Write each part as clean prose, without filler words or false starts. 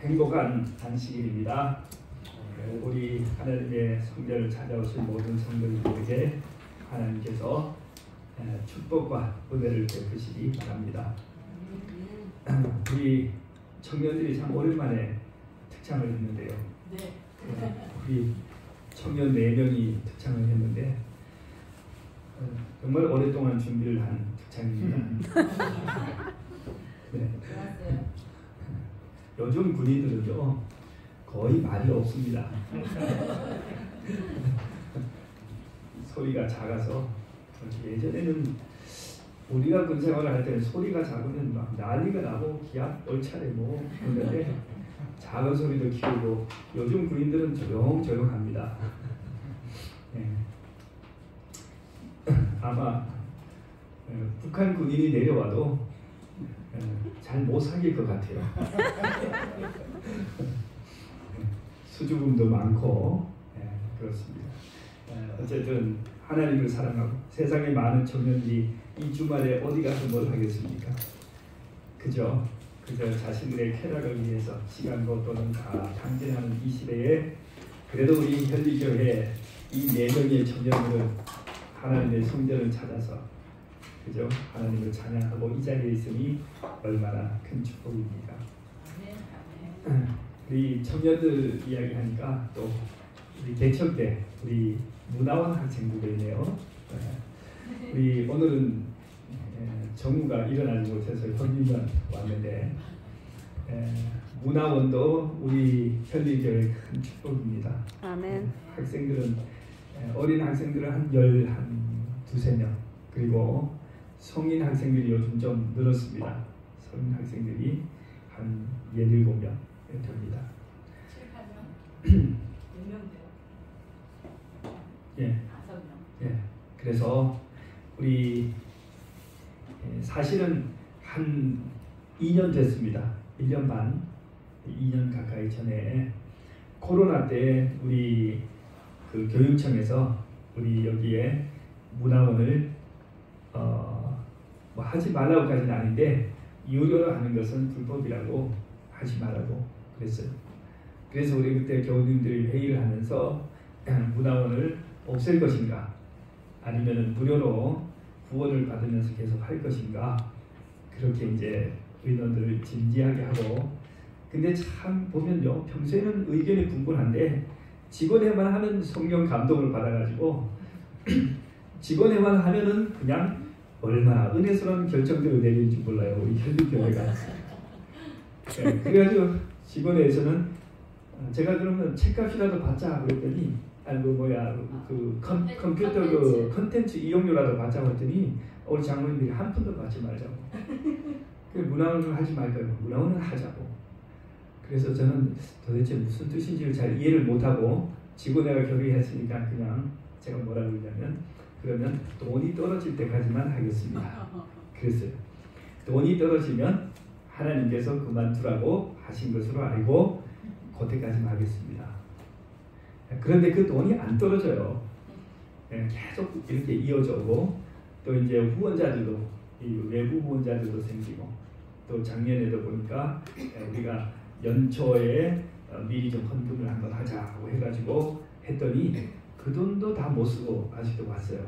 행복한 안식일입니다. 우리 하나님의 성전을 찾아오신 모든 성도님들에게 하나님께서 축복과 은혜를 베푸시기 바랍니다. 우리 청년들이 참 오랜만에 특창을 했는데요. 우리 청년 4명이 특창을 했는데 정말 오랫동안 준비를 한 특창입니다. 네. 요즘 군인들은요 거의 말이 없습니다. 소리가 작아서 예전에는 우리가 군생활을 할 때는 소리가 작으면 막 난리가 나고 기합 얼차리고 그런데 작은 소리도 키우고 요즘 군인들은 조용조용합니다. 네. 아마 북한 군인이 내려와도 잘 못 사귈 것 같아요. 수줍음도 많고 그렇습니다. 어쨌든 하나님을 사랑하고 세상의 많은 청년들이 이 주말에 어디 가서 뭘 하겠습니까? 그저 자신들의 쾌락을 위해서 시간과 돈은 다 탕진하는 이 시대에 그래도 우리 현리교회 이 4명의 청년들은 하나님의 성전을 찾아서 그죠? 하나님을 찬양하고 이 자리에 있으니 얼마나 큰 축복입니까? 우리 청년들 이야기하니까 또 우리 개척 때 우리 문화원 학생부가 있네요. 우리 오늘은 정우가 일어나지 못해서 현리만 왔는데 문화원도 우리 현리교회의 큰 축복입니다. 아멘. 학생들은 어린 학생들은 한 12~13명 그리고 성인 학생들이 요즘 좀 늘었습니다. 성인 학생들이 한 17명 됩니다. 7~8명? 몇 명 돼요? 예. 5명. 예. 그래서 우리 사실은 한 2년 됐습니다. 1년 반, 2년 가까이 전에 코로나 때 우리 그 교육청에서 우리 여기에 문화원을 뭐 하지 말라고까지는 아닌데 유료로 하는 것은 불법이라고 하지 말라고 그랬어요. 그래서 우리 그때 교우님들이 회의를 하면서 문화원을 없앨 것인가 아니면 무료로 후원을 받으면서 계속 할 것인가 그렇게 이제 의논들을 진지하게 하고 근데 참 보면요 평소에는 의견이 분분한데 직원회만 하면 성령 감동을 받아가지고 직원회만 하면은 그냥 얼마나 은혜스러운 결정들을 내리는지 몰라요. 우리 현리교회가. 네, 그래가지고 직원회에서는 제가 그러면 책값이라도 받자 그랬더니 그 컴퓨터 그 컨텐츠 이용료라도 받자 그랬더니 우리 장로님들이 한 푼도 받지 말자고. 문화원을 하지 말까요? 문화원을 하자고. 그래서 저는 도대체 무슨 뜻인지를 잘 이해를 못하고 직원회가 결의했으니까 그냥 제가 뭐라고 그러냐면 그러면 돈이 떨어질 때까지만 하겠습니다. 그랬어요. 돈이 떨어지면 하나님께서 그만두라고 하신 것으로 알고 그때까지만 하겠습니다. 그런데 그 돈이 안 떨어져요. 계속 이렇게 이어져 오고 또 이제 후원자들도 외부 후원자들도 생기고 또 작년에도 보니까 우리가 연초에 미리 좀 헌금을 한번 하자고 해가지고 했더니 그 돈도 다 못 쓰고 아직도 왔어요.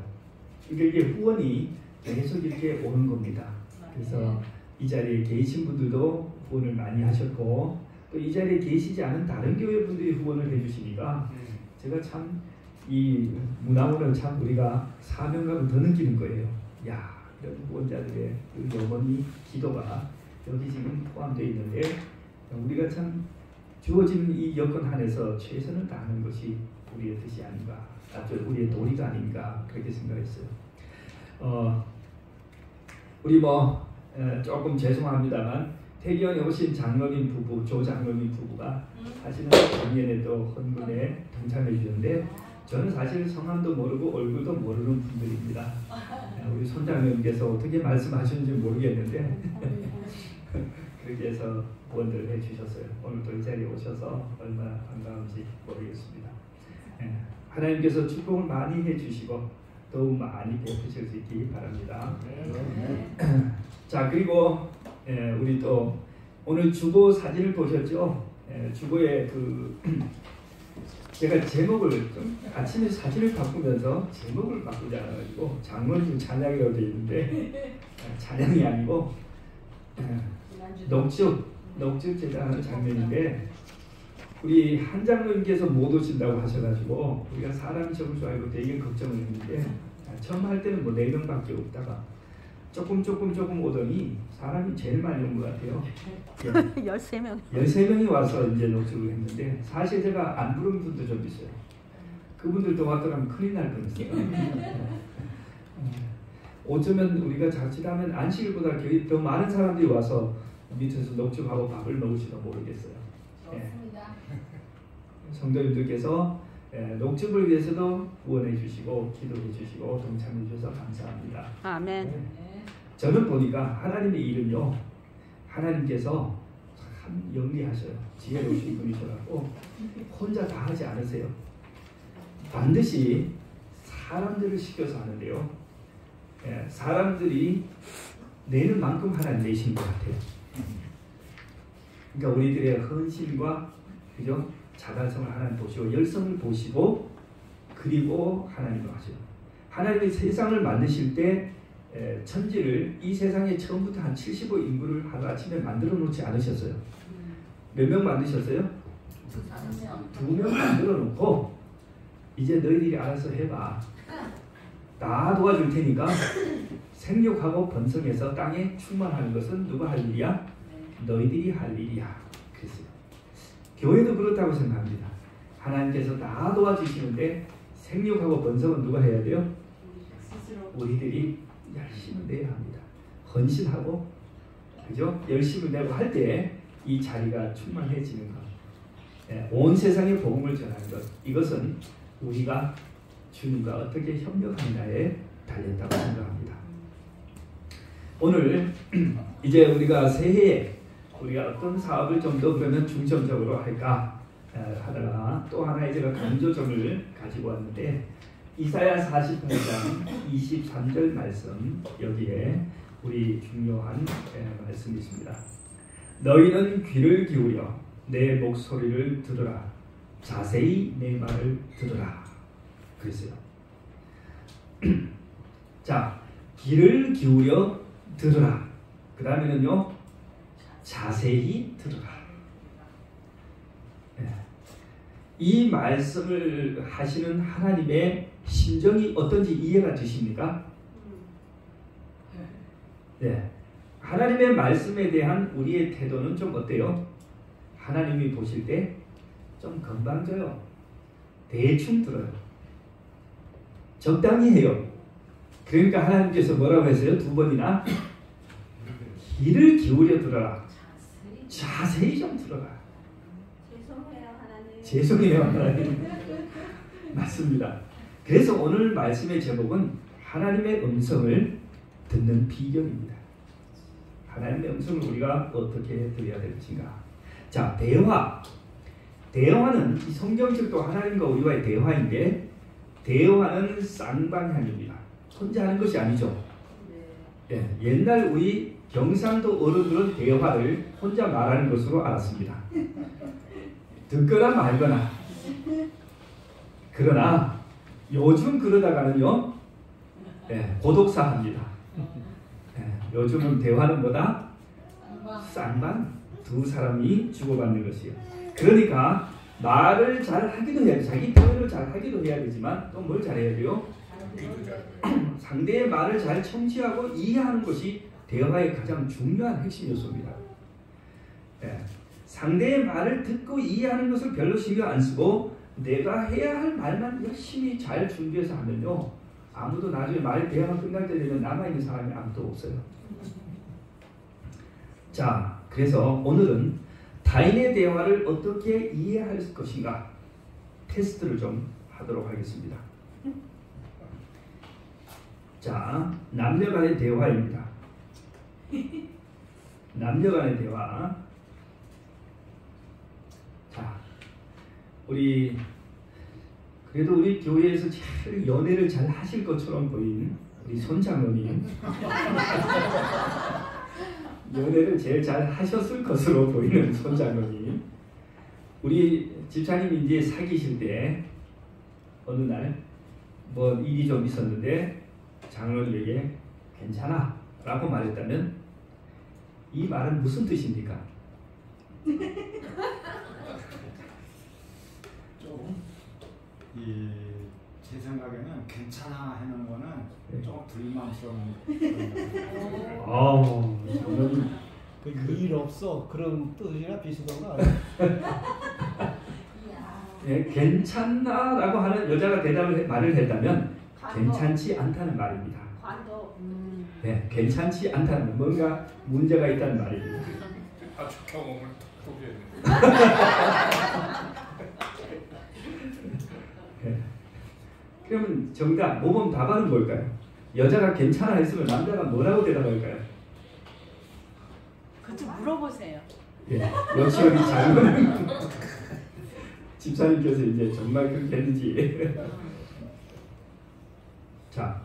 그러니까 이게 후원이 계속 이렇게 오는 겁니다. 그래서 이 자리에 계신 분들도 후원을 많이 하셨고 또 이 자리에 계시지 않은 다른 교회 분들이 후원을 해주시니까 제가 참 이 문화원을 참 우리가 사명감을 더 느끼는 거예요. 야, 이런 후원자들의 그 영원히 기도가 여기 지금 포함되어 있는데 우리가 참 주어진 이 여건 안에서 최선을 다하는 것이 우리의 뜻이 아닌가, 우리의 도리가 아닌가 그렇게 생각했어요. 우리 조금 죄송합니다만 태기원에 오신 장로님 부부, 조 장로님 부부가 사실은 작년에도 헌금에 동참해 주셨는데 저는 사실 성함도 모르고 얼굴도 모르는 분들입니다. 우리 손장로님께서 어떻게 말씀하셨는지 모르겠는데 그렇게 해서 후원을 해주셨어요. 오늘 또 이 자리에 오셔서 얼마나 반가운지 모르겠습니다. 하나님께서 축복을 많이 해주시고 더욱 많이 베푸실 수 있기 바랍니다. 자 그리고 우리 또 오늘 주보 사진을 보셨죠? 주보에 제가 제목을 좀 아침에 사진을 바꾸면서 제목을 바꾸지 않아가지고 장로님 찬양이라고 되어 있는데 찬양이 아니고 녹즙 제단하는 장면인데 우리 한 장로님께서 못 오신다고 하셔가지고 우리가 사람이 적을 줄 알고 되게 걱정을 했는데 처음 할 때는 뭐 4명밖에 없다가 조금 오더니 사람이 제일 많이 온 것 같아요. 13명. 13명이 와서 이제 녹즙을 했는데 사실 제가 안 부른 분도 좀 있어요. 그분들도 왔더라면 큰일 날 뻔했어요. 어쩌면 우리가 자칫하면 안식일보다 거의 더 많은 사람들이 와서 밑에서 녹즙하고 밥을 먹을지도 모르겠어요. 좋습니다. 성도님들께서 녹즙을 위해서도 후원해 주시고 기도해 주시고 동참해 주셔서 감사합니다. 아멘. 저는 보니까 하나님의 일은요, 하나님께서 참 영리하셔요. 지혜로우신 분이셔갖고 혼자 다 하지 않으세요. 반드시 사람들을 시켜서 하는데요. 사람들이 내는 만큼 하나님 내신 것 같아요. 그러니까 우리들의 헌신과 그죠? 자발성을 하나님 보시고 열성을 보시고 그리고 하나님을 하셔요. 하나님이 세상을 만드실 때 천지를 이 세상에 처음부터 한 75인구를 하루아침에 만들어 놓지 않으셨어요. 몇 명 만드셨어요? 2명 만들어 놓고 이제 너희들이 알아서 해봐. 다 도와줄 테니까 생육하고 번성해서 땅에 충만하는 것은 누가 할 일이야? 너희들이 할 일이야. 그랬어요. 교회도 그렇다고 생각합니다. 하나님께서 다 도와주시는데 생육하고 번성은 누가 해야 돼요? 우리들이 열심을 내야 합니다. 헌신하고 그죠? 열심을 내고 할 때 이 자리가 충만해지는 것. 온 세상에 복음을 전하는 것. 이것은 우리가 주님과 어떻게 협력하느냐에 달렸다고 생각합니다. 오늘 이제 우리가 새해에 우리가 어떤 사업을 좀 더 그러면 중점적으로 할까 하다가 또 하나의 제가 강조점을 가지고 왔는데 이사야 48장 23절 말씀, 여기에 우리 중요한 말씀이 있습니다. 너희는 귀를 기울여 내 목소리를 들으라. 자세히 내 말을 들으라. 그랬어요. 자, 귀를 기울여 들으라. 그 다음에는요, 자세히 들으라. 이 말씀을 하시는 하나님의 심정이 어떤지 이해가 되십니까? 네. 하나님의 말씀에 대한 우리의 태도는 좀 어때요? 하나님이 보실 때 좀 건방져요. 대충 들어요. 적당히 해요. 그러니까 하나님께서 뭐라고 했어요? 2번이나 귀를 기울여 들어라. 자세히 좀 들어라. 죄송해요 하나님. 맞습니다. 그래서 오늘 말씀의 제목은 하나님의 음성을 듣는 비결입니다. 하나님의 음성을 우리가 어떻게 들어야 될 것인가. 자, 대화는 이 성경책도 하나님과 우리와의 대화인데 대화는 쌍방향입니다. 혼자 하는 것이 아니죠. 네, 옛날 우리 경상도 어른들은 대화를 혼자 말하는 것으로 알았습니다. 듣거나 말거나. 그러나 요즘 그러다가는요, 고독사 합니다. 요즘은 대화는 뭐다? 쌍방. 2 사람이 주고받는 것이에요. 그러니까 말을 잘 하기도 해야 돼. 자기 표현을 잘 하기도 해야 되지만 또 뭘 잘해야 돼요? 상대의 말을 잘 청취하고 이해하는 것이 대화의 가장 중요한 핵심 요소입니다. 상대의 말을 듣고 이해하는 것을 별로 신경 안 쓰고 내가 해야 할 말만 열심히 잘 준비해서 하면요, 아무도 나중에 말 대화가 끝날 때 되면 남아있는 사람이 아무도 없어요. 자, 그래서 오늘은 타인의 대화를 어떻게 이해할 것인가 테스트를 좀 하도록 하겠습니다. 자, 남녀간의 대화입니다. 남녀간의 대화. 자, 그래도 우리 교회에서 제일 연애를 잘 하실 것처럼 보인 우리 손장로님. 연애를 제일 잘 하셨을 것으로 보이는 손장로님. 우리 집사님이 이제 사귀실 때 어느 날 뭐 일이 좀 있었는데 장로님에게 괜찮아 라고 말했다면 이 말은 무슨 뜻입니까? 제 생각에는 괜찮아 하는 거는 네. 조금 불만스러운 저는 그일 없어 그런 뜻이나 비슷한 거 아니야? 예, 괜찮나라고 하는 여자가 말을 했다면 관도. 괜찮지 않다는 말입니다. 관도. 네, 괜찮지 않다는 뭔가 문제가 있다는 말입니다. 아주 경험을 소개해. 네. 그러면 정답 모범 답안은 뭘까요? 여자가 괜찮아 했으면 남자가 뭐라고 대답할까요? 그쵸 물어보세요. 예, 역시 여기 장로님 집사님께서 이제 정말 그렇게 했는지 자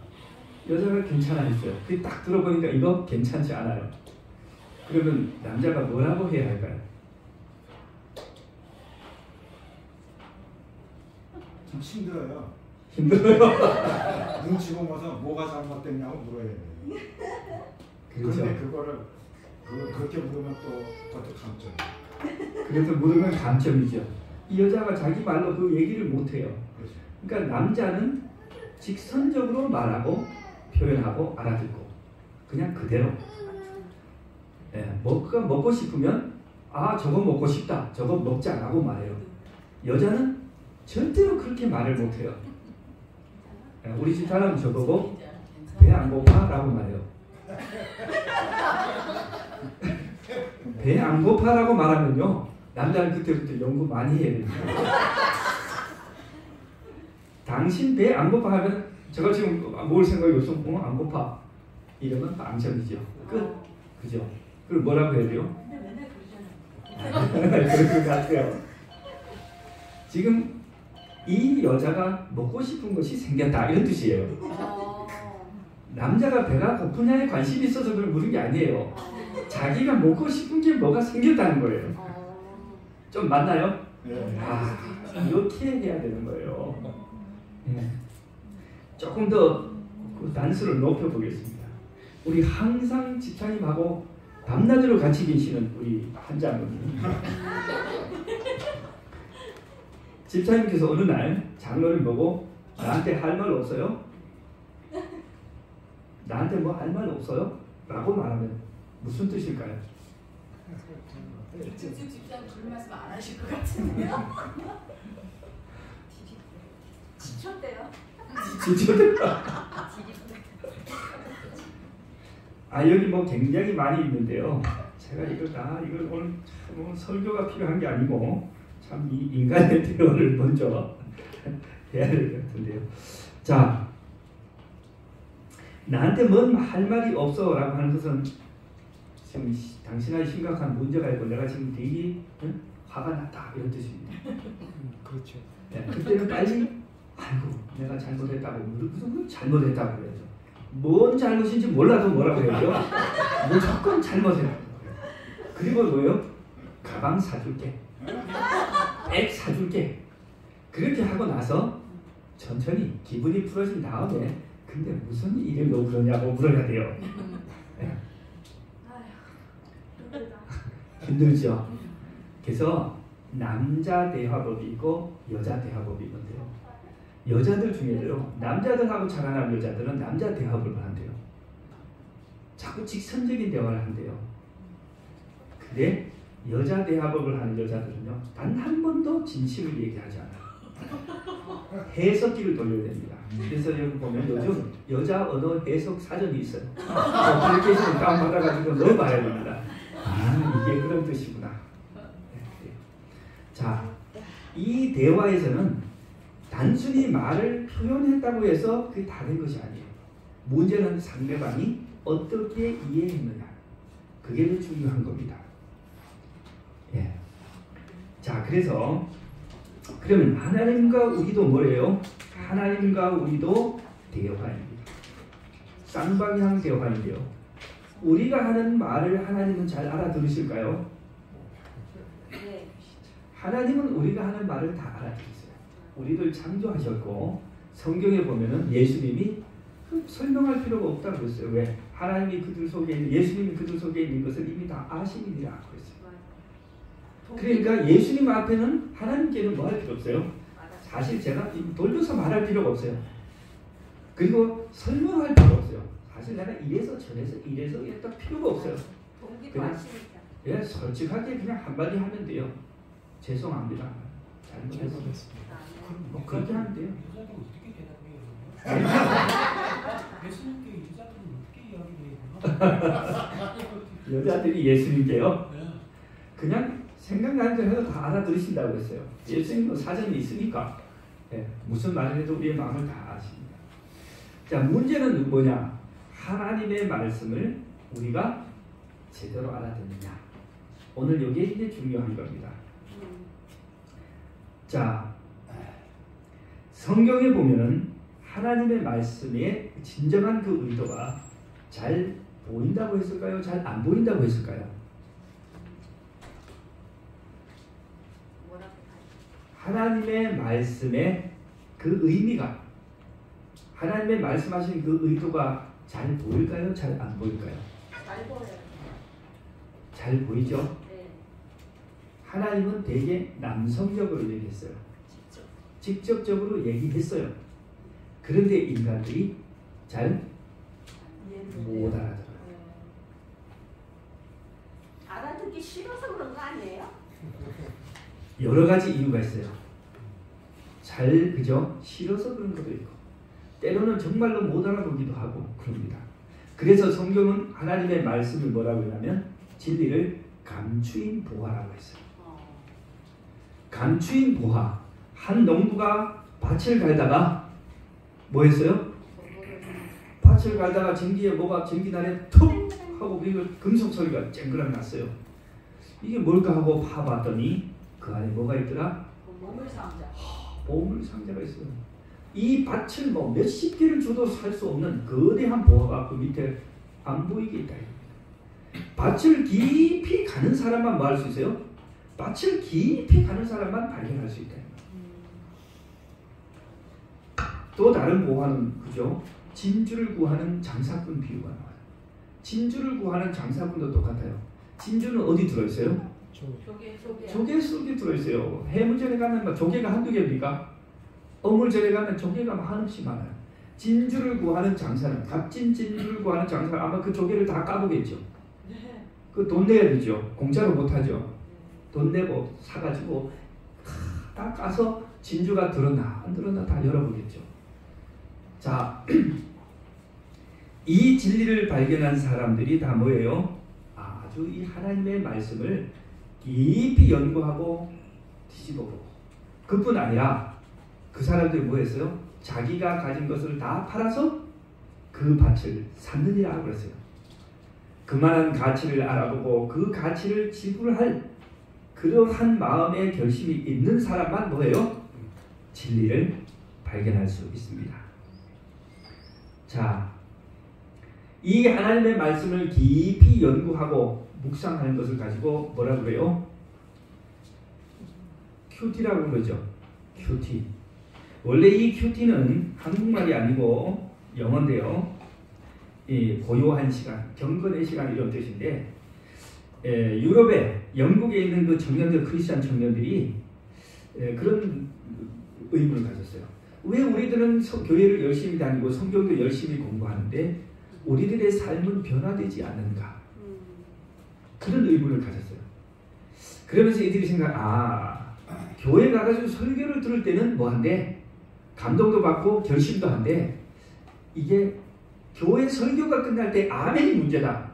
여자가 괜찮아 했어요. 그 딱 들어보니까 이거 괜찮지 않아요. 그러면 남자가 뭐라고 해야 할까요? 좀 힘들어요. 힘들어요. 눈치 보면서 뭐가 잘못됐냐고 물어야 돼요. 그렇죠. 그런데 그거를 그렇게 물으면 또 그것도 감점이에요. 그래서 물으면 감점이죠. 이 여자가 자기 말로 그 얘기를 못해요. 그렇죠. 그러니까 남자는 직선적으로 말하고 표현하고 알아듣고 그냥 그대로. 예, 먹고 싶으면 아 저거 먹고 싶다. 저거 먹자라고 말해요. 여자는 절대로 그렇게 말을 못해요. 예, 우리 집 사람은 저보고 배 안 고파라고 말해요. 배 안 고파라고 말하면요 남자는 그때부터 연구 많이 해야 됩니다. 당신 배 안 고파 하면 제가 지금 뭘 생각이 없어 안 고파 이러면 망정이죠. 끝. 그죠? 그럼 뭐라고 해야 돼요? 근데 맨날 그러잖아요. 그럴 것 같아요. 지금 이 여자가 먹고 싶은 것이 생겼다 이런 뜻이에요. 남자가 배가 고프냐에 관심이 있어서 그걸 물은 게 아니에요. 자기가 먹고 싶은 게 뭐가 생겼다는 거예요. 좀 맞나요? 네. 아, 이렇게 해야 되는 거예요. 네. 조금 더 그 단수를 높여보겠습니다. 우리 항상 집사님하고 밤낮으로 같이 계시는 우리 한장로님. 집사님께서 어느 날 장로를 보고 나한테 할 말 없어요? 나한테 뭐 할 말 없어요? 라고 말하면 무슨 뜻일까요? 직접 집사님 그런 말씀 안 하실 것 같은데요? 지쳤대요. 지쳤다. 아 여기 뭐 굉장히 많이 있는데요. 제가 이걸 오늘 설교가 필요한 게 아니고 참 이 인간의 대화를 먼저 해야 될 것 같은데요. 자, 나한테 뭔 할 말이 없어라고 하는 것은 지금 당신한테 심각한 문제가 있고 내가 지금 되게 화가 났다 이런 뜻입니다. 그렇죠. 네, 그때는 빨리 아이고 내가 잘못했다고 무슨 잘못했다고 그래야죠. 뭔 잘못인지 몰라도 뭐라고 해야죠. 무조건 잘못했다고 그래요. 그리고 뭐예요? 가방 사줄게. 액 사줄게. 그렇게 하고 나서 천천히 기분이 풀어진 다음에 근데 무슨 일로 그러냐고 물어야 돼요. 네. 힘들죠. 그래서 남자 대화법이 있고 여자 대화법이 있는데요. 여자들 중에도요. 남자들하고 자라난 여자들은 남자 대화법을 한대요. 자꾸 직선적인 대화를 한대요. 근데 여자 대화법을 하는 여자들은요. 단 한 번도 진실을 얘기하지 않아요. 해석기를 돌려야 됩니다. 그래서 여기 보면 요즘 여자 언어 해석 사전이 있어요. 어플리케이션을 다운받아가지고 넣어봐야 됩니다. 아 이게 그런 뜻이구나. 네. 자, 이 대화에서는 단순히 말을 표현했다고 해서 그게 다 된 것이 아니에요. 문제는 상대방이 어떻게 이해했느냐. 그게 더 중요한 겁니다. 예. 자, 그래서 그러면 하나님과 우리도 뭐래요? 하나님과 우리도 대화입니다. 쌍방향 대화인데요. 우리가 하는 말을 하나님은 잘 알아들으실까요? 네. 하나님은 우리가 하는 말을 다 알아들으세요. 우리를 창조하셨고 성경에 보면은 예수님이 설명할 필요가 없다고 그랬어요. 왜? 하나님이 그들 속에 있는 예수님이 그들 속에 있는 것을 이미 다 아시니라 그랬어요. 그러니까 예수님 앞에는 하나님께는 뭐 할 필요 없어요. 사실 제가 돌려서 말할 필요가 없어요. 그리고 설명할 필요가 없어요. 사실 내가 이래서 저래서 이래서 이랬다 필요가 없어요. 동기도 그냥 아시니까. 예, 솔직하게 그냥 한마디 하면 돼요. 죄송합니다. 잘못했습니다. 뭐 그렇게 하면 돼요. 여자들은 어떻게 대답해요? 예수님께 여자들은 어떻게 이야기해요? 여자들이 예수님께요. 네. 그냥 생각나는 대로 해도 다 알아들으신다고 했어요. 예수님은 사전이 있으니까 예, 무슨 말을 해도 우리의 마음을 다 아십니다. 자, 문제는 뭐냐? 하나님의 말씀을 우리가 제대로 알아듣느냐. 오늘 이게 이제 중요한 겁니다. 자, 성경에 보면은 하나님의 말씀의 진정한 그 의도가 잘 보인다고 했을까요? 잘 안 보인다고 했을까요? 하나님의 말씀의 그 의미가, 하나님의 말씀하신 그 의도가 잘 보일까요? 잘 안 보일까요? 잘 보여요. 잘 보이죠? 네. 하나님은 되게 남성적으로 얘기했어요. 직접적으로 얘기했어요. 그런데 인간들이 잘 못 알아들어요. 알아듣기 싫어서 그런 거 아니에요? 여러 가지 이유가 있어요. 잘 그죠? 싫어서 그런 것도 있고 때로는 정말로 못 알아보기도 하고 그럽니다. 그래서 성경은 하나님의 말씀을 뭐라고 하냐면 진리를 감추인 보화라고 했어요. 감추인 보화. 한 농부가 밭을 갈다가 뭐 했어요? 밭을 갈다가 전기에 뭐가 전기난에 툭 하고 금속 소리가 쨍그랑 났어요. 이게 뭘까 하고 파봤더니 그 안에 뭐가 있더라? 보물 상자. 보물 상자가 있어요. 이 밭을 뭐 몇십 개를 줘도 살 수 없는 거대한 보화가 그 밑에 안 보이게 있다. 밭을 깊이 가는 사람만 뭐 할 수 있어요? 밭을 깊이 가는 사람만 발견할 수 있다. 또 다른 보화는 그죠? 진주를 구하는 장사꾼 비유가 나와요. 진주를 구하는 장사꾼도 똑같아요. 진주는 어디 들어있어요? 조개 속에 들어있어요. 해물전에 가면 조개가 한두 개입니까? 어물전에 가면 조개가 한없이 많아요. 진주를 구하는 장사는, 값진 진주를 구하는 장사는 아마 그 조개를 다 까보겠죠. 그 돈 내야 되죠. 공짜로 못하죠. 돈 내고 사가지고 다 까서 진주가 들었나 안 들었나 다 열어보겠죠. 자, 이 진리를 발견한 사람들이 다 뭐예요? 아주 이 하나님의 말씀을 깊이 연구하고 뒤집어보고, 그뿐 아니라 그 사람들이 뭐 했어요? 자기가 가진 것을 다 팔아서 그 밭을 샀느니라 그랬어요. 그만한 가치를 알아보고 그 가치를 지불할 그러한 마음의 결심이 있는 사람만 뭐예요? 진리를 발견할 수 있습니다. 자, 이 하나님의 말씀을 깊이 연구하고 묵상하는 것을 가지고 뭐라 그래요? 큐티라고 그러죠. 큐티. 원래 이 큐티는 한국말이 아니고 영어인데요. 이 고요한 시간, 경건의 시간 이런 뜻인데, 유럽에 영국에 있는 그 청년들, 크리스찬 청년들이 그런 의문을 가졌어요. 왜 우리들은 교회를 열심히 다니고 성경도 열심히 공부하는데 우리들의 삶은 변화되지 않는가? 그런 의문을 가졌어요. 그러면서 이들이 교회 가가지고 설교를 들을 때는 뭐 한대? 감동도 받고 결심도 한대. 이게 교회 설교가 끝날 때 아멘이 문제다.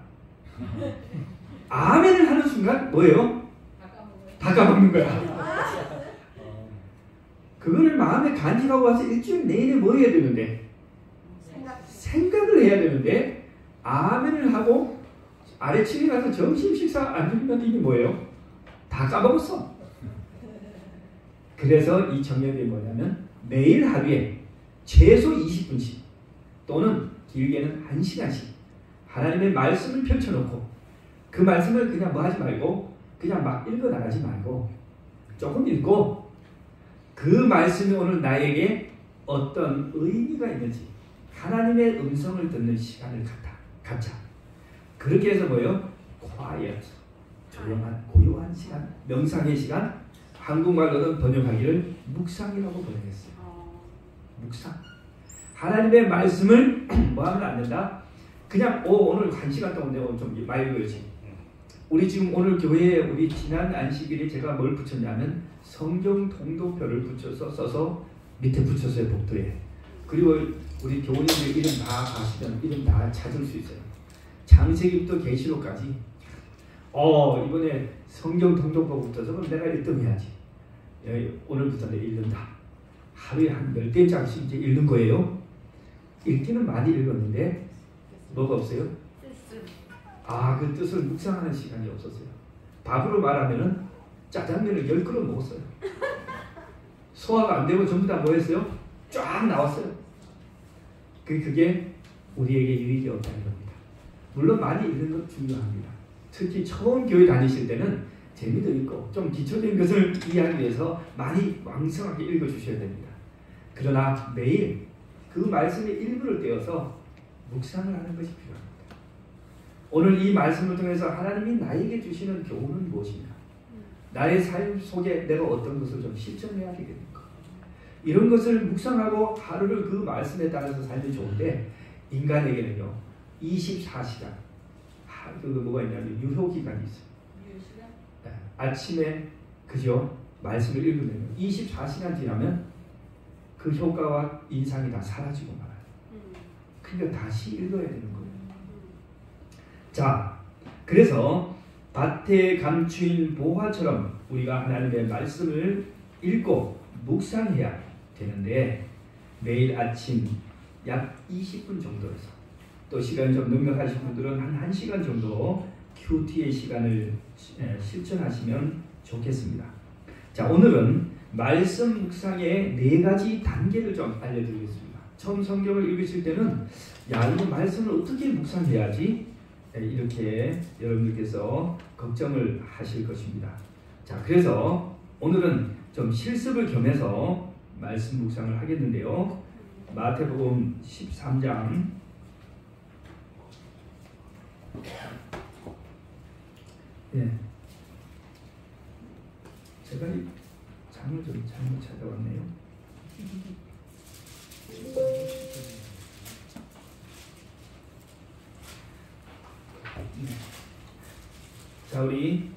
아멘을 하는 순간 뭐예요? 다 까먹는 거야. 그거를 마음에 간직하고 와서 일주일 내내 뭐 해야 되는데? 생각을 해야 되는데 아멘을 하고 아래층에 가서 점심 식사 안 주면 이게 뭐예요? 다 까먹었어. 그래서 이 청년들이 뭐냐면 매일 하루에 최소 20분씩 또는 길게는 1시간씩 하나님의 말씀을 펼쳐놓고 그 말씀을 그냥 뭐 하지 말고 그냥 막 읽어나가지 말고 조금 읽고 그 말씀이 오늘 나에게 어떤 의미가 있는지 하나님의 음성을 듣는 시간을 갖자. 그렇게 해서 뭐예요? quiet, 조용한 고요한 시간, 명상의 시간, 한국말로는 번역하기를 묵상이라고 번역했어요. 묵상. 하나님의 말씀을 뭐 하면 안 된다? 그냥 오늘 1시간 동안 내가 좀 많이 읽어야지. 우리 지금 오늘 교회에 우리 지난 안식일에 제가 뭘 붙였냐면 성경 통독표를 써서 밑에 붙였어요. 복도에. 그리고 우리 교우님들 이름 다 가시면 이름 다 찾을 수 있어요. 창세기부터 계시록까지. 이번에 성경 통독표 붙어서 그럼 내가 1등 해야지. 오늘부터 내가 읽는다. 하루에 한 10대장씩 이제 읽는 거예요. 읽기는 많이 읽었는데 뭐가 없어요? 그 뜻을 묵상하는 시간이 없었어요. 밥으로 말하면은 짜장면을 10그릇 먹었어요. 소화가 안 되고 전부 다 뭐 했어요? 쫙 나왔어요. 그게 우리에게 유익이 없다는 겁니다. 물론 많이 읽는 건 중요합니다. 특히 처음 교회 다니실 때는 재미도 있고 좀 기초적인 것을 이해하기 위해서 많이 왕성하게 읽어주셔야 됩니다. 그러나 매일 그 말씀의 일부를 떼어서 묵상을 하는 것이 필요합니다. 오늘 이 말씀을 통해서 하나님이 나에게 주시는 교훈은 무엇인가? 나의 삶 속에 내가 어떤 것을 좀 실천해야 되겠는가? 이런 것을 묵상하고 하루를 그 말씀에 따라서 살면 좋은데 인간에게는요 24시간 뭐가 있냐면 유효기간이 있어요. 네, 아침에 그죠? 말씀을 읽으면 24시간 지나면 그 효과와 인상이 다 사라지고 말아요. 그러니까 다시 읽어야 되는 거예요. 자, 그래서 밭에 감추인 보화처럼 우리가 하나님의 말씀을 읽고 묵상해야 되는데 매일 아침 약 20분 정도에서 또 시간이 좀 넉넉하신 분들은 한 1시간 정도 QT의 시간을 실천하시면 좋겠습니다. 자, 오늘은 말씀 묵상의 4가지 단계를 좀 알려드리겠습니다. 처음 성경을 읽으실 때는 이거 말씀을 어떻게 묵상해야지? 이렇게 여러분들께서 걱정을 하실 것입니다. 자, 그래서 오늘은 좀 실습을 겸해서 말씀 묵상을 하겠는데요. 마태복음 13장 제가 이 장을 좀 잘못 찾아왔네요. 자, 우리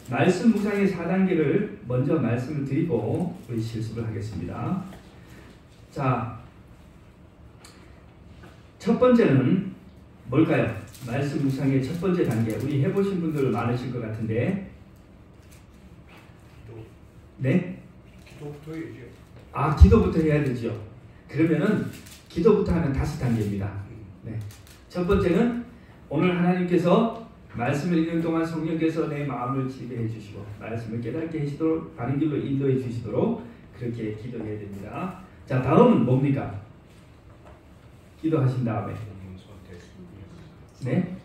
말씀 묵상의 4단계를 먼저 말씀을 드리고 우리 실습을 하겠습니다. 자, 첫 번째는 뭘까요? 말씀 묵상의 첫 번째 단계. 우리 해보신 분들 많으실 것 같은데. 네? 기도부터 해야죠. 기도부터 해야 되죠. 그러면은 기도부터 하면 5단계입니다. 네. 첫 번째는 오늘 하나님께서 말씀을 읽는 동안 성령께서 내 마음을 지배해 주시고 말씀을 깨닫게 하시도록 바른 길로 인도해 주시도록 그렇게 기도해야 됩니다. 자, 다음은 뭡니까? 기도하신 다음에 네?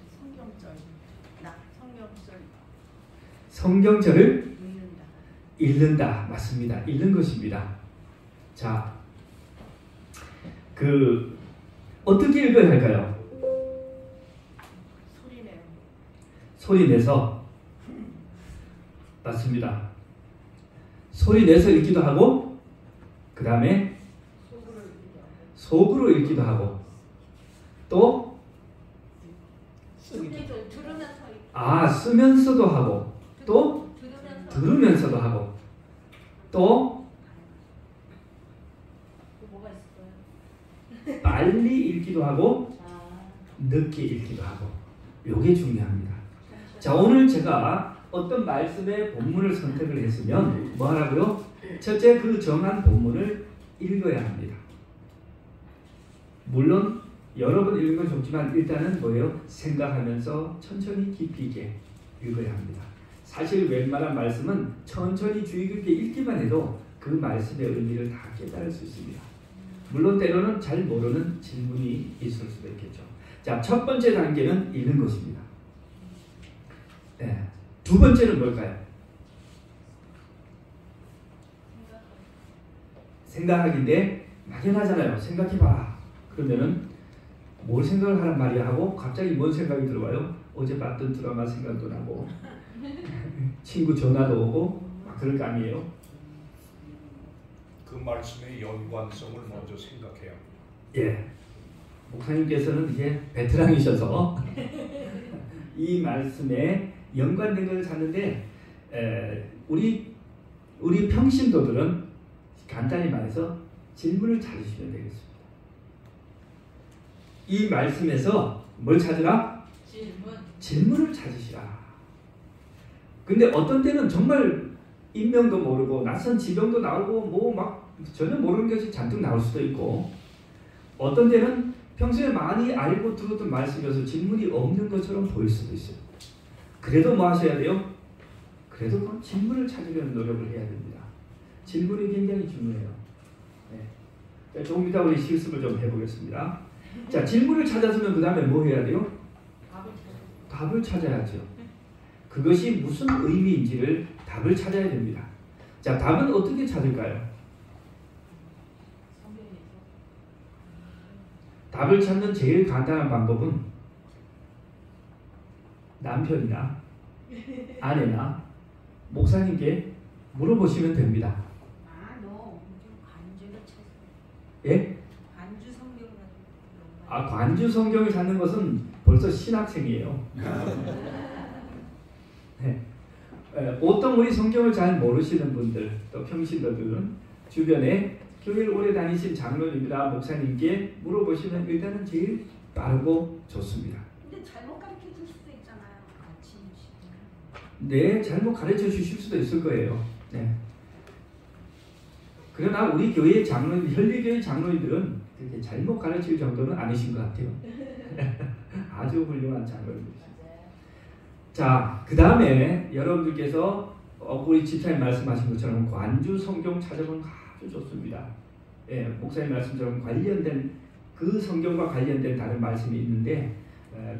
성경절을 읽는다. 맞습니다. 읽는 것입니다. 자, 어떻게 읽어야 할까요? 소리 내서. 맞습니다. 소리 내서 읽기도 하고 그 다음에 속으로 읽기도 하고 또 쓰면서도 하고 또 들으면서도 하고 또 빨리 읽기도 하고 늦게 읽기도 하고 요게 중요합니다. 자, 오늘 제가 어떤 말씀의 본문을 선택을 했으면 뭐 하라고요? 첫째, 그 정한 본문을 읽어야 합니다. 물론 여러 번 읽는 건 좋지만 일단은 뭐예요? 생각하면서 천천히 깊이 있게 읽어야 합니다. 사실 웬만한 말씀은 천천히 주의 깊게 읽기만 해도 그 말씀의 의미를 다 깨달을 수 있습니다. 물론 때로는 잘 모르는 질문이 있을 수도 있겠죠. 자, 첫 번째 단계는 읽는 것입니다. 네. 두 번째는 뭘까요? 생각하기인데 막연하잖아요. 생각해봐라. 그러면은 뭘 생각을 하란 말이야 하고 갑자기 뭔 생각이 들어와요? 어제 봤던 드라마 생각도 나고 친구 전화도 오고 막 그럴 거 아니에요. 그 말씀의 연관성을 먼저 생각해야 합니다. 예. 목사님께서는 이제 베테랑이셔서 이 말씀에 연관된 걸 찾는데 우리 평신도들은 간단히 말해서 질문을 찾으시면 되겠습니다. 이 말씀에서 뭘 찾으라? 질문을 찾으시라. 근데 어떤 때는 정말 인명도 모르고 낯선 지병도 나오고 뭐 막 전혀 모르는 것이 잔뜩 나올 수도 있고, 어떤 때는 평소에 많이 알고 들었던 말씀이어서 질문이 없는 것처럼 보일 수도 있어요. 그래도 뭐 하셔야 돼요? 그래도 그 질문을 찾으려는 노력을 해야 됩니다. 질문이 굉장히 중요해요. 네. 조금 이따 우리 실습을 좀 해보겠습니다. 자, 질문을 찾았으면 그 다음에 뭐 해야 돼요? 답을 찾아야죠. 그것이 무슨 의미인지를 답을 찾아야 됩니다. 자, 답은 어떻게 찾을까요? 답을 찾는 제일 간단한 방법은 남편이나 아내나 목사님께 물어보시면 됩니다. 너 관주를 찾아. 예? 관주 성경을 관주 성경을 찾는 것은 벌써 신학생이에요. 네. 보통 우리 성경을 잘 모르시는 분들, 또 평신도들은 주변에 교회를 오래 다니신 장로님이나 목사님께 물어보시면 일단은 제일 빠르고 좋습니다. 근데 잘못 가르쳐 줄 수도 있잖아요. 같이 네, 잘못 가르쳐 주실 수도 있을 거예요. 네. 그러나 우리 교회의 장로님, 현리교회 장로님들은 그렇게 잘못 가르칠 정도는 아니신 것 같아요. 아주 훌륭한 장로님이십니다. 자, 그 다음에 여러분들께서 우리 집사님 말씀하신 것처럼 관주 성경 찾아보는 거 아주 좋습니다. 예, 목사님 말씀처럼 관련된 그 성경과 관련된 다른 말씀이 있는데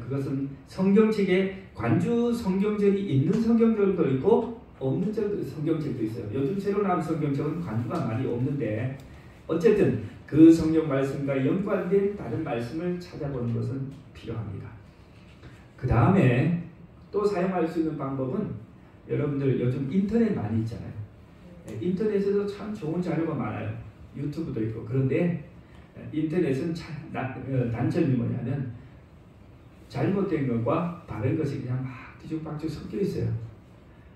그것은 성경책에 관주 성경책이 있는 성경책도 있고 없는 성경책도 있어요. 요즘 새로 나온 성경책은 관주가 많이 없는데 어쨌든 그 성경 말씀과 연관된 다른 말씀을 찾아보는 것은 필요합니다. 그 다음에 또 사용할 수 있는 방법은 여러분들 요즘 인터넷 많이 있잖아요. 인터넷에도 참 좋은 자료가 많아요. 유튜브도 있고. 그런데 인터넷은 단점이 뭐냐면 잘못된 것과 바른 것이 그냥 막 뒤죽박죽 섞여 있어요.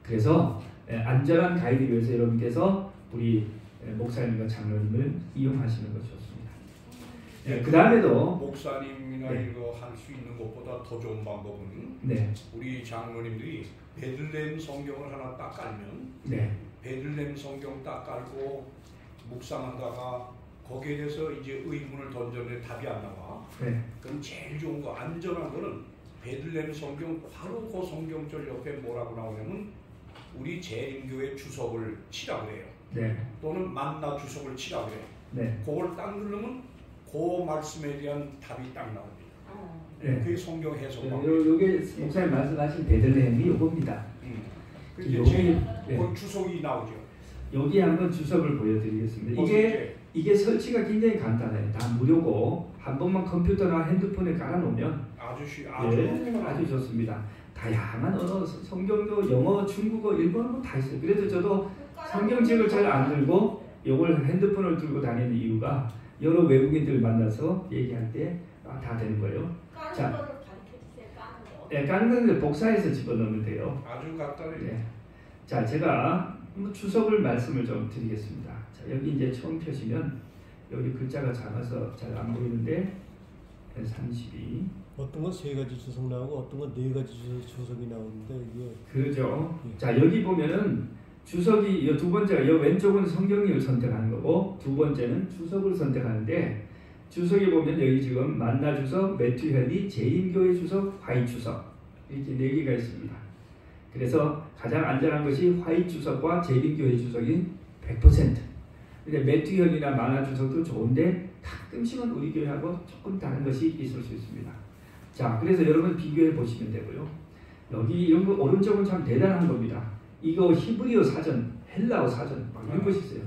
그래서 안전한 가이드 위해서 여러분께서 우리 목사님과 장로님을 이용하시는 것이 좋습니다. 그 다음에도 목사님이나 이거 할 수 있는 것보다 더 좋은 방법은 우리 장로님들이 베들레헴 성경을 하나 딱 깔면 베들레헴 성경 딱 깔고 묵상하다가 거기에 대해서 이제 의문을 던졌는데 답이 안 나와. 그럼 제일 좋은 거, 안전한 거는 베들레헴 성경 바로 그 성경절 옆에 뭐라고 나오냐면 우리 재림교회 주석을 치라고 해요. 또는 만나 주석을 치라고 해요. 그걸 딱 누르면 그 말씀에 대한 답이 딱 나옵니다. 그게 성경 해석 방법. 요게 목사님 말씀하신 베들레헴이 요겁니다. 여기 주석이 나오죠. 여기 한번 주석을 보여드리겠습니다. 이게 설치가 굉장히 간단해요. 다 무료고 한 번만 컴퓨터나 핸드폰에 깔아놓으면 아주 좋습니다. 다양한 언어, 성경도 영어, 중국어, 일본어 다 있어요. 그래도 저도 성경책을 잘 안 들고 이걸 핸드폰을 들고 다니는 이유가 여러 외국인들 만나서 얘기할 때 다 되는 거예요. 까는 거를 가르쳐주세요. 까는 거. 네, 까는 거는 복사해서 집어넣으면 돼요. 아주 간단해요. 자, 제가 주석을 말씀을 좀 드리겠습니다. 자, 여기 이제 처음 펴시면 여기 글자가 작아서 잘 안 보이는데 32. 어떤 건 세 가지 주석 나오고 어떤 건 네 가지 주석이 나오는데 이게 그렇죠. 자, 여기 보면은 주석이 이 두 번째가 이 왼쪽은 성경을 선택하는 거고 두 번째는 주석을 선택하는데 주석에 보면 여기 지금 만나 주석, 매튜 현리, 재림교회 주석, 화이트 주석 이렇게 네 개가 있습니다. 그래서 가장 안전한 것이 화이트 주석과 재림교회 주석이 100%. 근데 매튜 현리나 만나 주석도 좋은데 가끔씩은 우리 교회하고 조금 다른 것이 있을 수 있습니다. 자, 그래서 여러분 비교해 보시면 되고요. 여기 이런 거 오른쪽은 참 대단한 겁니다. 이거 히브리어 사전, 헬라어 사전 막 이런 것이 있어요.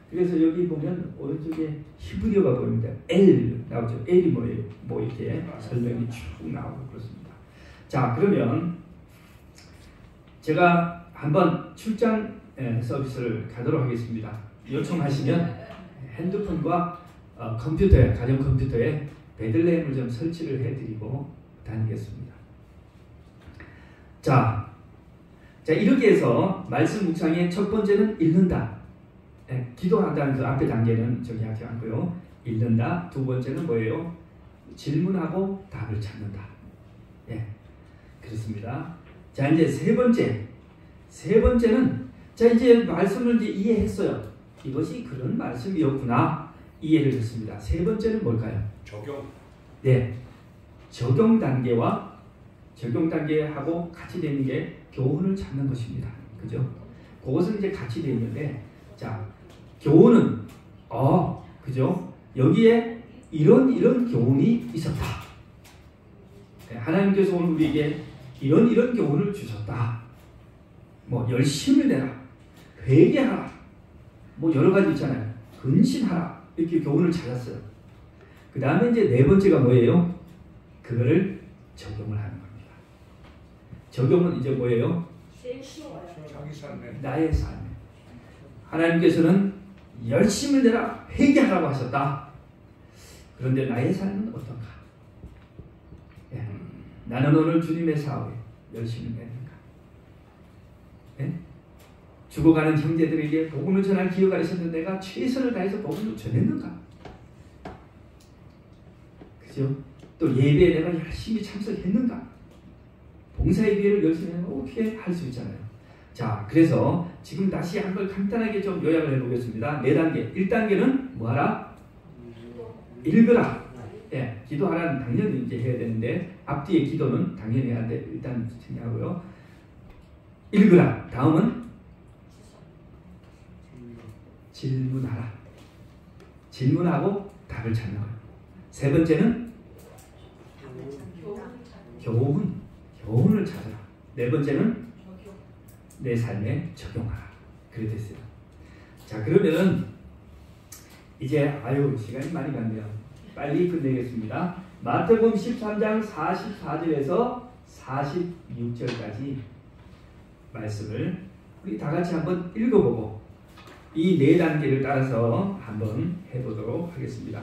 그래서 여기 보면 오른쪽에 히브리어가 보입니다. L 나오죠. L이 뭐예요? 뭐 이렇게 설명이 쭉 나오고 그렇습니다. 자, 그러면 제가 한번 출장 서비스를 가도록 하겠습니다. 요청하시면 핸드폰과 컴퓨터에, 가정 컴퓨터에 베들레헴을 좀 설치를 해드리고 다니겠습니다. 자, 이렇게 해서 말씀 묵상의 첫 번째는 읽는다. 기도한다는 그 앞에 단계는 저기 하지 않고요. 읽는다. 두 번째는 뭐예요? 질문하고 답을 찾는다. 예, 그렇습니다. 자, 이제 세 번째는 자, 이제 말씀을 이제 이해했어요. 이것이 그런 말씀이었구나. 이해를 했습니다. 세 번째는 뭘까요? 적용. 네, 적용 단계하고 같이 되는 게 교훈을 찾는 것입니다. 그죠? 그것은 이제 같이 되어 있는데, 자, 교훈은 그죠? 여기에 이런 교훈이 있었다. 하나님께서 오늘 우리에게 이런 교훈을 주셨다. 뭐 열심을 내라, 회개하라, 뭐 여러 가지 있잖아요. 근신하라, 이렇게 교훈을 찾았어요. 그 다음에 이제 네 번째가 뭐예요? 그거를 적용을 하는 겁니다. 적용은 이제 뭐예요? 제일 쉬워요. 자기 삶에. 나의 삶에 하나님께서는 열심을 내라, 회개하라고 하셨다. 그런데 나의 삶은 어떤가? 예. 나는 오늘 주님의 사업에 열심을 내는가? 예? 죽어가는 형제들에게 복음을 전할 기회가 있었는데 내가 최선을 다해서 복음을 전했는가? 그죠? 또 예배에 내가 열심히 참석했는가? 봉사의 기회를 열심히 하면 어떻게 할 수 있잖아요. 자, 그래서 지금 다시 한번 간단하게 좀 요약을 해보겠습니다. 4단계. 1단계는 뭐하라? 읽으라. 예, 기도하라는 당연히 이제 해야 되는데 앞뒤의 기도는 당연히 해야 돼. 일단 생략하고요. 읽으라. 다음은 질문하라. 질문하고 답을 찾는 거예요. 세 번째는 교훈을 찾아라. 네 번째는 내 삶에 적용하라. 그래 됐어요. 자, 그러면은 이제 시간이 많이 갔네요. 빨리 끝내겠습니다. 마태복음 13장 44절에서 46절까지 말씀을 우리 다 같이 한번 읽어보고 이 네 단계를 따라서 한번 해보도록 하겠습니다.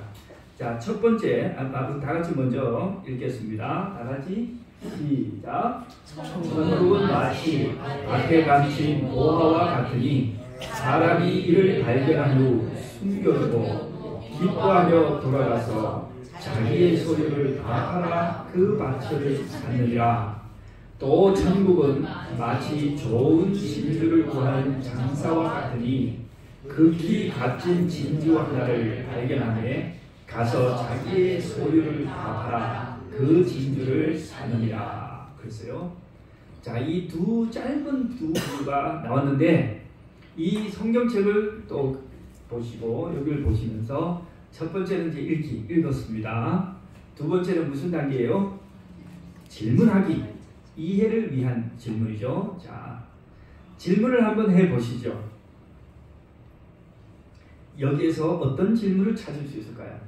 자, 첫 번째, 다 같이 먼저 읽겠습니다. 다 같이 시작. 천국은 마치 밭에 감춘 보화와 같으니 사람이 이를 발견한 후 숨겨두고 기뻐하며 돌아가서 자기의 소유를 다 팔아 그 밭을 샀느니라. 또 천국은 마치 좋은 진주를 구하는 장사와 같으니 극히 값진 진주 하나를 발견하매 가서 자기의 소유를 다 팔아 그 진주를 사느니라. 그랬어요. 자, 이 짧은 두 구가 나왔는데 이 성경책을 또 보시고 여기를 보시면서 첫 번째는 이제 읽었습니다. 두 번째는 무슨 단계예요? 질문하기. 이해를 위한 질문이죠. 자, 질문을 한번 해보시죠. 여기에서 어떤 질문을 찾을 수 있을까요?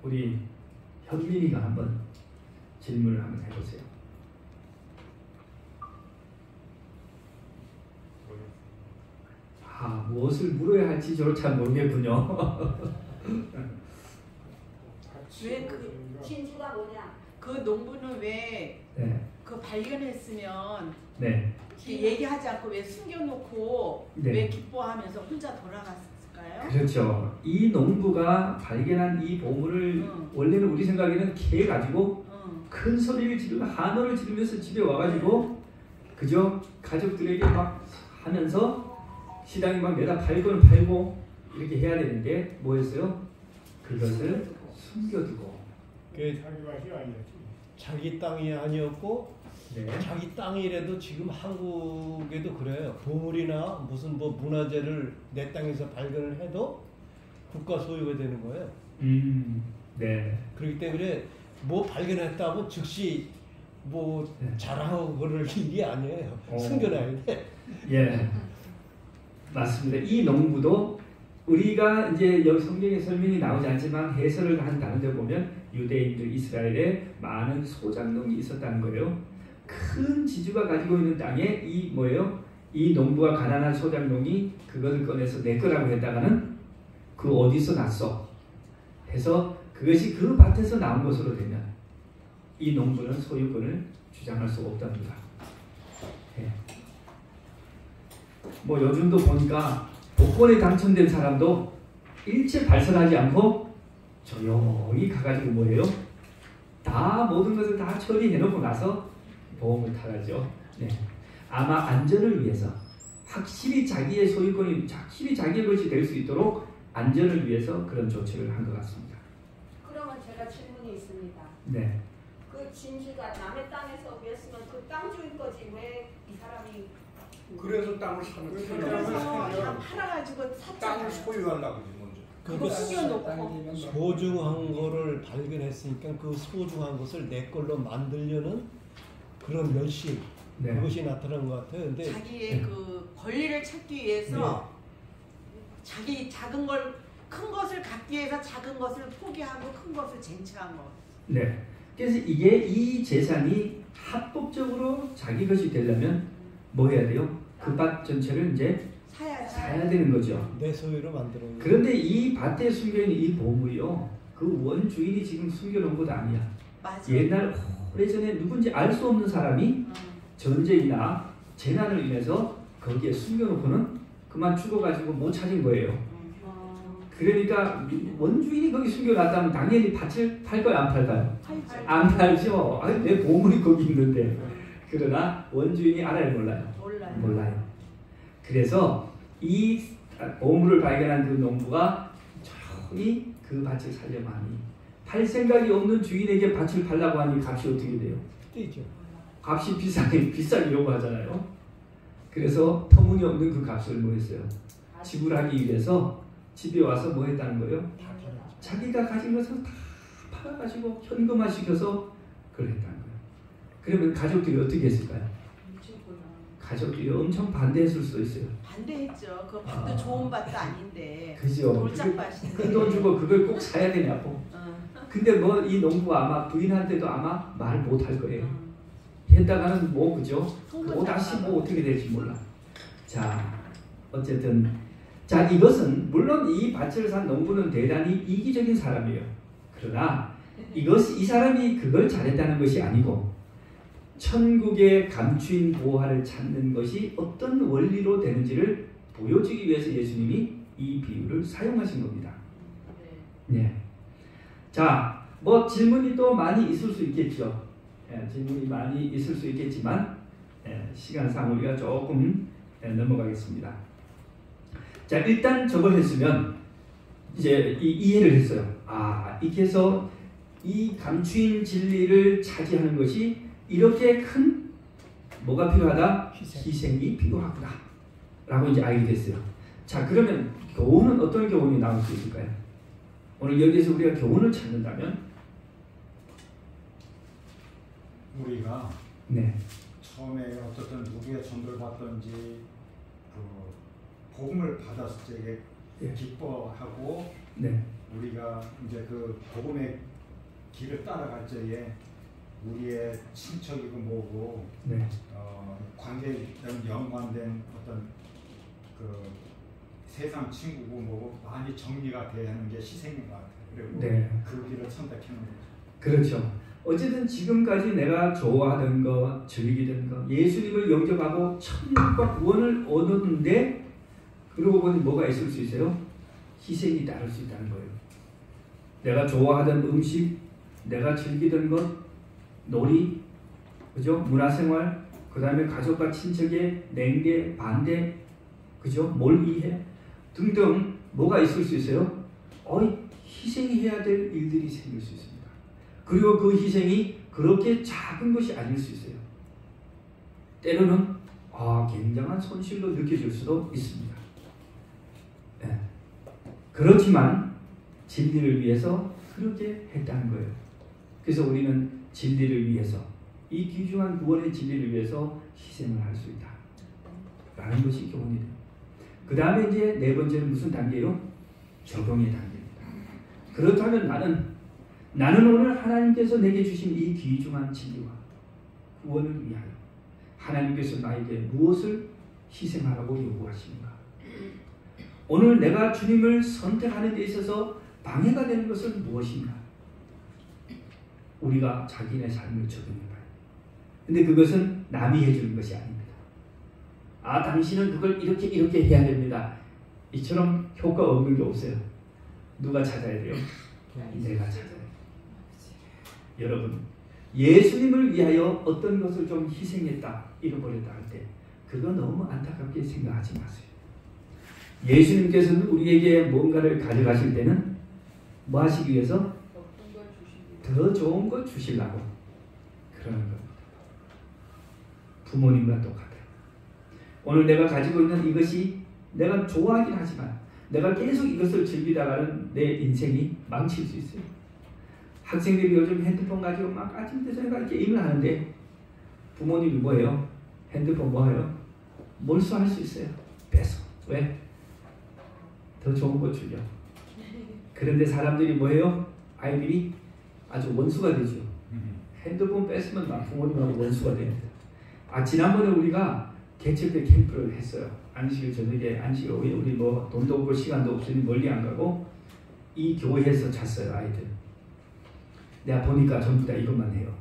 우리 현민이가 한번 질문을 한번 해보세요. 무엇을 물어야 할지 저를 잘 모르겠군요. 왜 그 진주가 뭐냐? 그 농부는 왜 그 발견했으면 얘기하지 않고 왜 숨겨놓고 왜 기뻐하면서 혼자 돌아갔을까요? 그렇죠. 이 농부가 발견한 이 보물을 원래는 우리 생각에는 캐가지고 큰 소리를 지르고 한호를 지르면서 집에 와가지고 그죠? 가족들에게 막 하면서 시장에 막 내다 팔고는 팔고 이렇게 해야 되는데 뭐였어요? 그것을 숨겨두고 자기 땅이 아니었고 자기 땅이라도 지금 한국에도 그래요. 보물이나 무슨 뭐 문화재를 내 땅에서 발견을 해도 국가 소유가 되는 거예요. 그렇기 때문에 뭐 발견했다고 즉시 자랑하고 그럴 일이 아니에요. 숨겨놔야 돼. 맞습니다. 이 농부도 우리가 이제 여기 성경에 설명이 나오지 않지만 해설을 한 다른 데 보면 유대인들 이스라엘에 많은 소작농이 있었다는 거예요. 큰 지주가 가지고 있는 땅에 이 뭐예요? 이 농부가 가난한 소작농이 그것을 꺼내서 내 거라고 했다가는 그 어디서 났어? 해서 그것이 그 밭에서 나온 것으로 되면 이 농부는 소유권을 주장할 수 없답니다. 네. 뭐 요즘도 보니까 복권에 당첨된 사람도 일체 발설하지 않고 조용히 가가지고 뭐예요? 다 모든 것을 다 처리해놓고 나서 보험을 타가죠. 네. 아마 안전을 위해서 확실히 자기의 소유권이 확실히 자기의 것이 될 수 있도록 안전을 위해서 그런 조치를 한 것 같습니다. 그러면 제가 질문이 있습니다. 네. 그 진주가 남의 땅에서 구했으면 그 땅 주인 거지 왜 이 사람이 그래서 땅을 사는 그래서 거예요. 다 팔아가지고 땅을 샀잖아요. 소유하려고 그러지 먼저. 그거 숨겨놓고 소중한 거를 발견했으니까 그 소중한 것을 내 걸로 만들려는 그런 열심, 네. 그것이 나타난 것 같아요. 근데 자기의 그 권리를 찾기 위해서 자기 작은 걸 큰 것을 갖기 위해서 작은 것을 포기하고 큰 것을 쟁취한 것. 네. 그래서 이게 이 재산이 합법적으로 자기 것이 되려면 뭐 해야 돼요? 그 밭 전체를 이제 사야 되는 거죠. 내 소유로 만들어. 그런데 이 밭에 숨겨있는 이 보물이요, 그 원주인이 지금 숨겨놓은 것 아니야. 맞아. 옛날 오래전에 누군지 알 수 없는 사람이 전쟁이나 재난을 인해서 거기에 숨겨놓고는 그만 죽어가지고 못 찾은 거예요. 그러니까 원주인이 거기 숨겨놨다면 당연히 밭을 팔까요, 안 팔까요? 안 팔죠. 아니, 내 보물이 거기 있는데. 그러나 원주인이 알아요, 몰라요? 몰라요. 그래서 이 보물을 발견한 그 농부가 조용히 그 밭을 살려고 하니 팔 생각이 없는 주인에게 밭을 팔라고 하니 값이 어떻게 돼요? 뛰죠. 값이 비싸게 요구하잖아요. 그래서 터무니없는 그 값을 뭐 했어요? 지불하기 위해서 집에 와서 뭐 했다는 거예요? 자기가 가진 것을 다 팔아가지고 현금화 시켜서 그걸 했다는 거예요. 그러면 가족들이 어떻게 했을까요? 가족들이 엄청 반대했을 수도 있어요. 반대했죠. 그 밭도 좋은 밭도 아닌데. 그죠. 돌짝밭인데. 큰 돈 주고 그걸 꼭 사야 되냐고. 근데 뭐 이 농부가 아마 부인한테도 아마 말 못 할 거예요. 했다가는 뭐 그죠? 뭐 다시 뭐 어떻게 될지 몰라. 자, 어쨌든 자, 이것은 물론 이 밭을 산 농부는 대단히 이기적인 사람이에요. 그러나 이 사람이 그걸 잘했다는 것이 아니고 천국의 감추인 보화를 찾는 것이 어떤 원리로 되는지를 보여주기 위해서 예수님이 이 비유를 사용하신 겁니다. 네. 자, 뭐 질문이 또 많이 있을 수 있겠죠. 질문이 많이 있을 수 있겠지만 시간상 우리가 조금 넘어가겠습니다. 자, 일단 저걸 했으면 이제 이해를 했어요. 아, 이렇게 해서 이 감추인 진리를 차지하는 것이 이렇게 큰 뭐가 필요하다? 희생이 필요하구나 라고 이제 알게 됐어요. 자, 그러면 교훈은 어떤 교훈이 나올 수 있을까요? 오늘 여기서 우리가 교훈을 찾는다면 우리가 네. 처음에 어떻든 누구의 전도를 받든지 그 복음을 받았을 적에 기뻐하고 네. 우리가 이제 그 복음의 길을 따라갈 적에 우리의 친척이고 뭐고 네. 관계 연관된 어떤 그 세상 친구고 뭐고 많이 정리가 돼야 하는 게 희생인 것 같아요. 그리고 네. 그 길을 선택하는 거죠. 그렇죠. 어쨌든 지금까지 내가 좋아하던 것, 즐기던 것, 예수님을 영접하고 천국과 구원을 얻었는데 그러고 보니 뭐가 있을 수 있어요? 희생이 따를 수 있다는 거예요. 내가 좋아하던 음식, 내가 즐기던 것, 놀이, 그죠? 문화생활, 그 다음에 가족과 친척의 냉대, 반대, 그죠? 몰이해 등등 뭐가 있을 수 있어요? 희생이 해야 될 일들이 생길 수 있습니다. 그리고 그 희생이 그렇게 작은 것이 아닐 수 있어요. 때로는 굉장한 손실로 느껴질 수도 있습니다. 네. 그렇지만 진리를 위해서 그렇게 했다는 거예요. 그래서 우리는 진리를 위해서 이 귀중한 구원의 진리를 위해서 희생을 할 수 있다 라는 것이 교훈이 돼요. 그 다음에 이제 네 번째는 무슨 단계요? 적용의 단계입니다. 그렇다면 나는 오늘 하나님께서 내게 주신 이 귀중한 진리와 구원을 위하여 하나님께서 나에게 무엇을 희생하라고 요구하십니까? 오늘 내가 주님을 선택하는 데 있어서 방해가 되는 것은 무엇인가? 우리가 자기네 삶을 적용해봐요. 근데 그것은 남이 해주는 것이 아닙니다. 당신은 그걸 이렇게 해야 됩니다. 이처럼 효과 없는 게 없어요. 누가 찾아야 돼요? 내가 찾아야 돼요. 여러분, 예수님을 위하여 어떤 것을 좀 희생했다, 잃어버렸다 할 때 그거 너무 안타깝게 생각하지 마세요. 예수님께서는 우리에게 뭔가를 가져가실 때는 뭐 하시기 위해서? 더 좋은 거 주시려고 그러는 겁니다. 부모님과 똑같아요. 오늘 내가 가지고 있는 이것이 내가 좋아하긴 하지만 내가 계속 이것을 즐기다가는 내 인생이 망칠 수 있어요. 학생들이 요즘 핸드폰 가지고 막 아침부터 저녁까지 게임을 하는데 부모님이 뭐예요? 핸드폰 뭐예요? 몰수할 수 있어요. 뺏어. 왜? 더 좋은 거 주려. 그런데 사람들이 뭐예요? 아이들이 아주 원수가 되죠. 핸드폰 뺏으면 막 부모님하고 원수가 됩니다. 지난번에 우리가 개척대 캠프를 했어요. 안식일 저녁에, 안식일 오후에 우리 뭐 돈도 없고 시간도 없으니 멀리 안 가고 이 교회에서 잤어요, 아이들. 내가 보니까 전부 다 이것만 해요.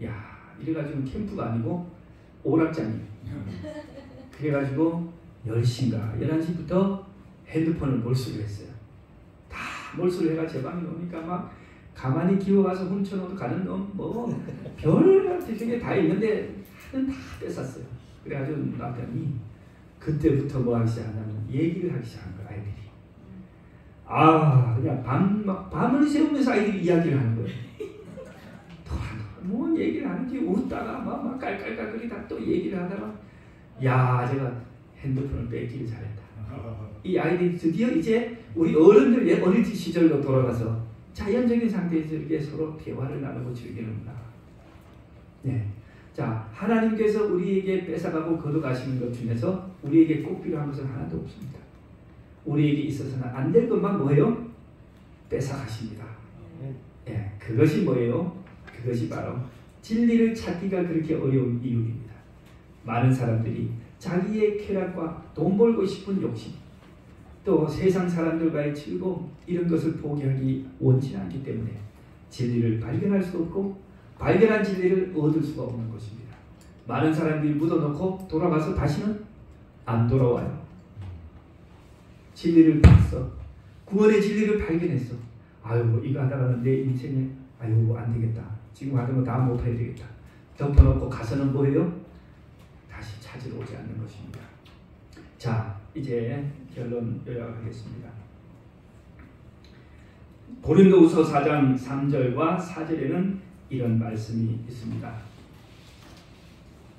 야, 이래가지고 캠프가 아니고 오락장이에요. 그래가지고 10시인가 11시부터 핸드폰을 몰수를 했어요. 다 몰수를 해가 제 방에 오니까 막 가만히 기어가서 훔쳐놓고 가는 놈 뭐 별별 되게 다 있는데 하는 다 뺏었어요. 그래가지고 남편이 그때부터 뭐 하기 시작하냐면 얘기를 하기 시작한 거예요. 아이들이. 그냥 밤을 새우면서 아이들이 이야기를 하는 거예요. 뭔 얘기를 하는지 웃다가 막 깔깔깔거리다 또 얘기를 하다가 야, 제가 핸드폰을 뺏기를 잘했다. 이 아이들이 드디어 이제 우리 어른들 어릴 때 시절로 돌아가서 자연적인 상태에서 이렇게 서로 대화를 나누고 즐기는구나. 네. 자, 하나님께서 우리에게 뺏어가고 거둬가시는 것 중에서 우리에게 꼭 필요한 것은 하나도 없습니다. 우리에게 있어서는 안 될 것만 뭐예요? 뺏어가십니다. 네. 그것이 뭐예요? 그것이 바로 진리를 찾기가 그렇게 어려운 이유입니다. 많은 사람들이 자기의 쾌락과 돈 벌고 싶은 욕심, 또 세상 사람들과의 즐거움 이런 것을 포기하기 원치 않기 때문에 진리를 발견할 수 없고 발견한 진리를 얻을 수가 없는 것입니다. 많은 사람들이 묻어놓고 돌아가서 다시는 안 돌아와요. 진리를 봤어. 구원의 진리를 발견했어. 아유, 이거 하다가는 내 인생에 아유, 안 되겠다. 지금 하던 거 다 못해야 되겠다. 덮어놓고 가서는 뭐예요? 다시 찾으러 오지 않는 것입니다. 자, 이제 결론 요약하겠습니다. 고린도후서 4장 3절과 4절에는 이런 말씀이 있습니다.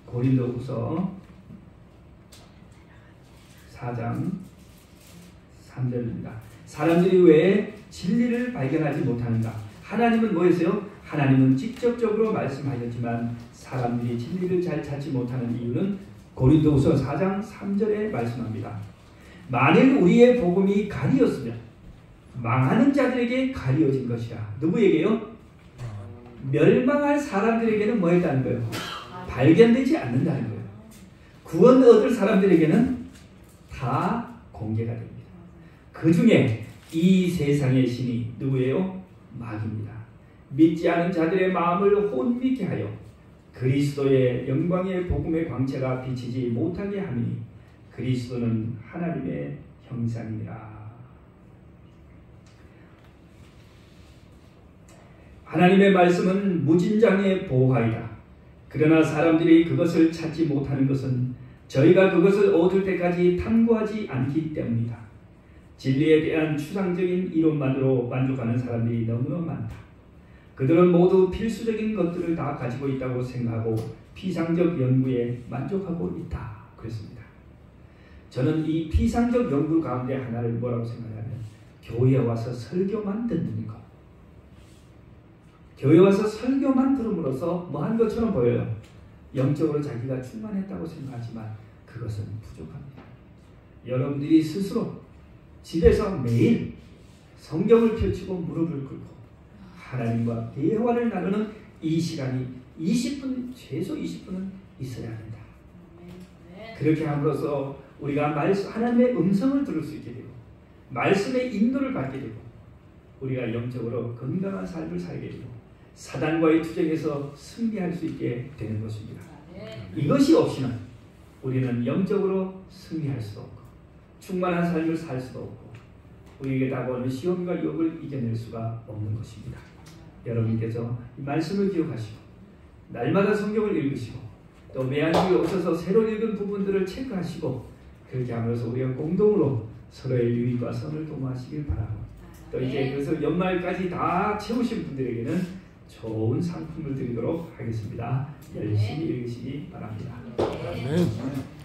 고린도후서 4장 3절입니다. 사람들이 왜 진리를 발견하지 못하는가? 하나님은 뭐였어요? 하나님은 직접적으로 말씀하셨지만 사람들이 진리를 잘 찾지 못하는 이유는 고린도후서 4장 3절에 말씀합니다. 만일 우리의 복음이 가리었으면 망하는 자들에게 가리어진 것이라. 누구에게요? 멸망할 사람들에게는 뭐 했다는 거예요? 발견되지 않는다는 거예요. 구원 얻을 사람들에게는 다 공개가 됩니다. 그 중에 이 세상의 신이 누구예요? 마귀입니다. 믿지 않은 자들의 마음을 혼미케 하여 그리스도의 영광의 복음의 광채가 비치지 못하게 하니 그리스도는 하나님의 형상이라. 하나님의 말씀은 무진장의 보화이다. 그러나 사람들이 그것을 찾지 못하는 것은 저희가 그것을 얻을 때까지 탐구하지 않기 때문이다. 진리에 대한 추상적인 이론만으로 만족하는 사람들이 너무나 많다. 그들은 모두 필수적인 것들을 다 가지고 있다고 생각하고 피상적 연구에 만족하고 있다. 그랬습니다. 저는 이 피상적 연구 가운데 하나를 뭐라고 생각하냐면 교회에 와서 설교만 듣는 것. 교회 와서 설교만 들음으로써 뭐 한 것처럼 보여요. 영적으로 자기가 충만했다고 생각하지만 그것은 부족합니다. 여러분들이 스스로 집에서 매일 성경을 펼치고 무릎을 꿇고 하나님과 대화를 나누는 이 시간이 20분, 최소 20분은 있어야 한다. 그렇게 함으로써 우리가 하나님의 음성을 들을 수 있게 되고 말씀의 인도를 받게 되고 우리가 영적으로 건강한 삶을 살게 되고 사단과의 투쟁에서 승리할 수 있게 되는 것입니다. 이것이 없이는 우리는 영적으로 승리할 수도 없고 충만한 삶을 살 수도 없고 우리에게 다가오는 시험과 유혹을 이겨낼 수가 없는 것입니다. 여러분께서 이 말씀을 기억하시고 날마다 성경을 읽으시고 또 매한주에 오셔서 새로 읽은 부분들을 체크하시고 그렇게 하면서 우리가 공동으로 서로의 유익과 선을 도모하시길 바라고 또 이제 그래서 연말까지 다 채우신 분들에게는 좋은 상품을 드리도록 하겠습니다. 열심히 읽으시기 바랍니다. 네.